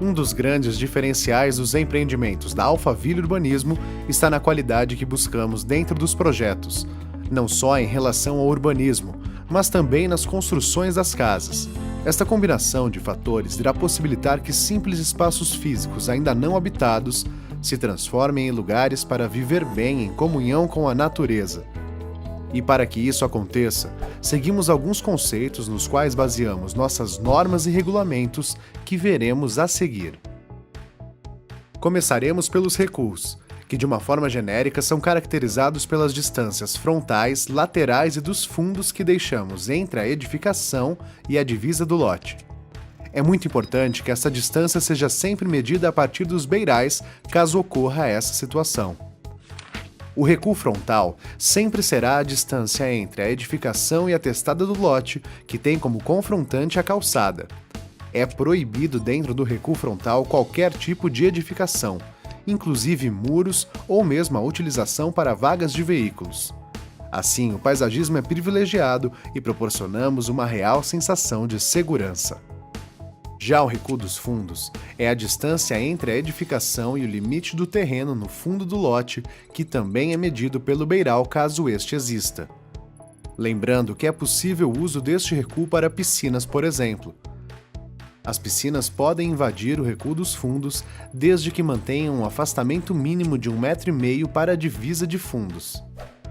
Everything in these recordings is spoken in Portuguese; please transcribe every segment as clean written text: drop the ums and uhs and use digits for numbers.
Um dos grandes diferenciais dos empreendimentos da Alphaville Urbanismo está na qualidade que buscamos dentro dos projetos, não só em relação ao urbanismo, mas também nas construções das casas. Esta combinação de fatores irá possibilitar que simples espaços físicos ainda não habitados se transformem em lugares para viver bem em comunhão com a natureza. E para que isso aconteça, seguimos alguns conceitos nos quais baseamos nossas normas e regulamentos que veremos a seguir. Começaremos pelos recuos, que de uma forma genérica são caracterizados pelas distâncias frontais, laterais e dos fundos que deixamos entre a edificação e a divisa do lote. É muito importante que essa distância seja sempre medida a partir dos beirais, caso ocorra essa situação. O recuo frontal sempre será a distância entre a edificação e a testada do lote, que tem como confrontante a calçada. É proibido dentro do recuo frontal qualquer tipo de edificação, inclusive muros ou mesmo a utilização para vagas de veículos. Assim, o paisagismo é privilegiado e proporcionamos uma real sensação de segurança. Já o recuo dos fundos é a distância entre a edificação e o limite do terreno no fundo do lote, que também é medido pelo beiral caso este exista. Lembrando que é possível o uso deste recuo para piscinas, por exemplo. As piscinas podem invadir o recuo dos fundos desde que mantenham um afastamento mínimo de 1,5 m para a divisa de fundos.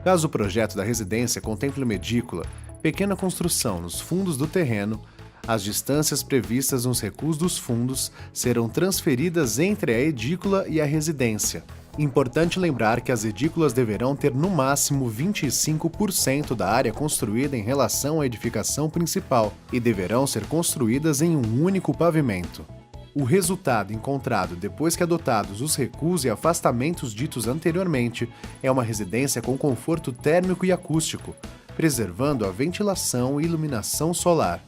Caso o projeto da residência contemple uma edícula, pequena construção nos fundos do terreno, as distâncias previstas nos recuos dos fundos serão transferidas entre a edícula e a residência. Importante lembrar que as edículas deverão ter no máximo 25% da área construída em relação à edificação principal e deverão ser construídas em um único pavimento. O resultado encontrado depois que adotados os recuos e afastamentos ditos anteriormente é uma residência com conforto térmico e acústico, preservando a ventilação e iluminação solar.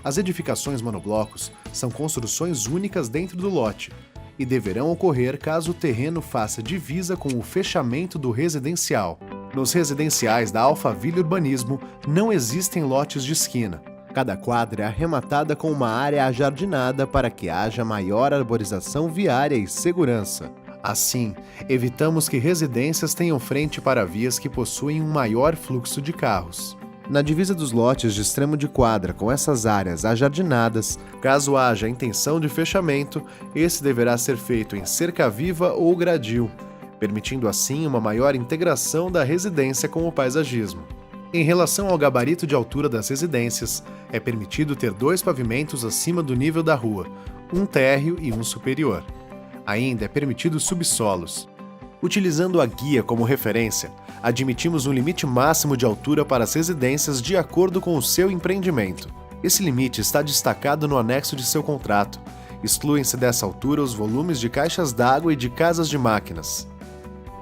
As edificações monoblocos são construções únicas dentro do lote e deverão ocorrer caso o terreno faça divisa com o fechamento do residencial. Nos residenciais da Alphaville Urbanismo não existem lotes de esquina. Cada quadra é arrematada com uma área ajardinada para que haja maior arborização viária e segurança. Assim, evitamos que residências tenham frente para vias que possuem um maior fluxo de carros. Na divisa dos lotes de extremo de quadra com essas áreas ajardinadas, caso haja intenção de fechamento, esse deverá ser feito em cerca viva ou gradil, permitindo assim uma maior integração da residência com o paisagismo. Em relação ao gabarito de altura das residências, é permitido ter 2 pavimentos acima do nível da rua, um térreo e um superior. Ainda é permitido subsolos. Utilizando a guia como referência, admitimos um limite máximo de altura para as residências de acordo com o seu empreendimento. Esse limite está destacado no anexo de seu contrato. Excluem-se dessa altura os volumes de caixas d'água e de casas de máquinas.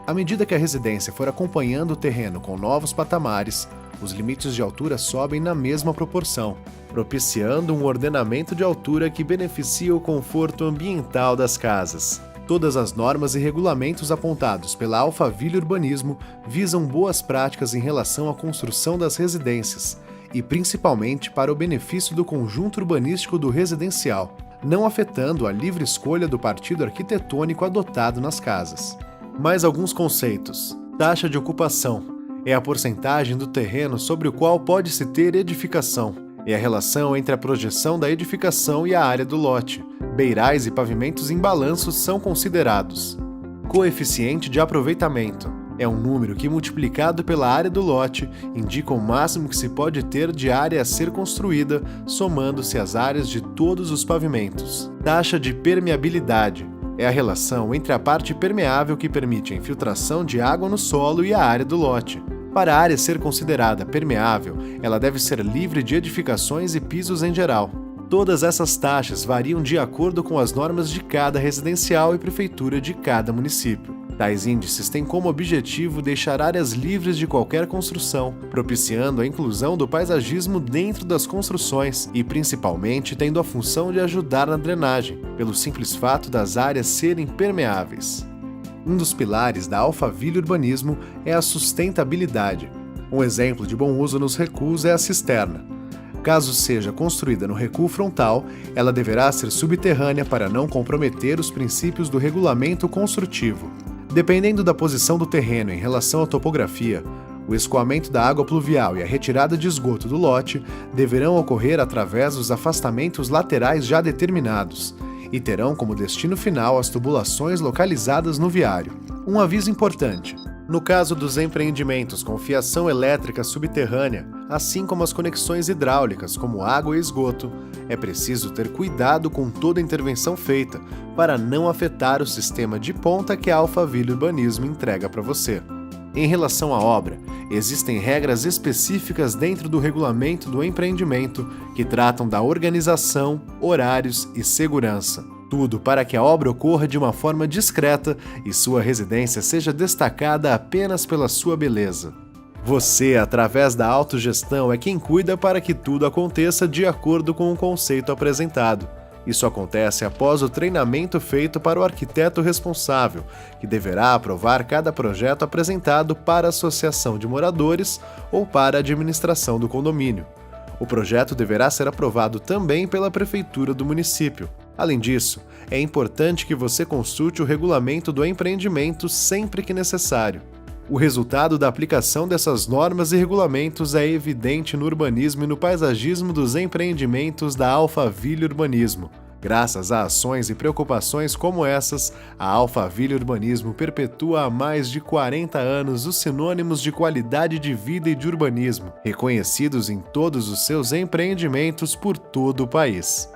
À medida que a residência for acompanhando o terreno com novos patamares, os limites de altura sobem na mesma proporção, propiciando um ordenamento de altura que beneficia o conforto ambiental das casas. Todas as normas e regulamentos apontados pela Alphaville Urbanismo visam boas práticas em relação à construção das residências e principalmente para o benefício do conjunto urbanístico do residencial, não afetando a livre escolha do partido arquitetônico adotado nas casas. Mais alguns conceitos. Taxa de ocupação é a porcentagem do terreno sobre o qual pode-se ter edificação. É a relação entre a projeção da edificação e a área do lote. Beirais e pavimentos em balanço são considerados. Coeficiente de aproveitamento é um número que, multiplicado pela área do lote, indica o máximo que se pode ter de área a ser construída, somando-se as áreas de todos os pavimentos. Taxa de permeabilidade é a relação entre a parte permeável que permite a infiltração de água no solo e a área do lote. Para a área ser considerada permeável, ela deve ser livre de edificações e pisos em geral. Todas essas taxas variam de acordo com as normas de cada residencial e prefeitura de cada município. Tais índices têm como objetivo deixar áreas livres de qualquer construção, propiciando a inclusão do paisagismo dentro das construções e, principalmente, tendo a função de ajudar na drenagem, pelo simples fato das áreas serem permeáveis. Um dos pilares da Alphaville Urbanismo é a sustentabilidade. Um exemplo de bom uso nos recuos é a cisterna. Caso seja construída no recuo frontal, ela deverá ser subterrânea para não comprometer os princípios do regulamento construtivo. Dependendo da posição do terreno em relação à topografia, o escoamento da água pluvial e a retirada de esgoto do lote deverão ocorrer através dos afastamentos laterais já determinados e terão como destino final as tubulações localizadas no viário. Um aviso importante: no caso dos empreendimentos com fiação elétrica subterrânea, assim como as conexões hidráulicas como água e esgoto, é preciso ter cuidado com toda a intervenção feita para não afetar o sistema de ponta que a Alphaville Urbanismo entrega para você. Em relação à obra, existem regras específicas dentro do regulamento do empreendimento que tratam da organização, horários e segurança. Tudo para que a obra ocorra de uma forma discreta e sua residência seja destacada apenas pela sua beleza. Você, através da autogestão, é quem cuida para que tudo aconteça de acordo com o conceito apresentado. Isso acontece após o treinamento feito para o arquiteto responsável, que deverá aprovar cada projeto apresentado para a associação de moradores ou para a administração do condomínio. O projeto deverá ser aprovado também pela prefeitura do município. Além disso, é importante que você consulte o regulamento do empreendimento sempre que necessário. O resultado da aplicação dessas normas e regulamentos é evidente no urbanismo e no paisagismo dos empreendimentos da Alphaville Urbanismo. Graças a ações e preocupações como essas, a Alphaville Urbanismo perpetua há mais de 40 anos os sinônimos de qualidade de vida e de urbanismo, reconhecidos em todos os seus empreendimentos por todo o país.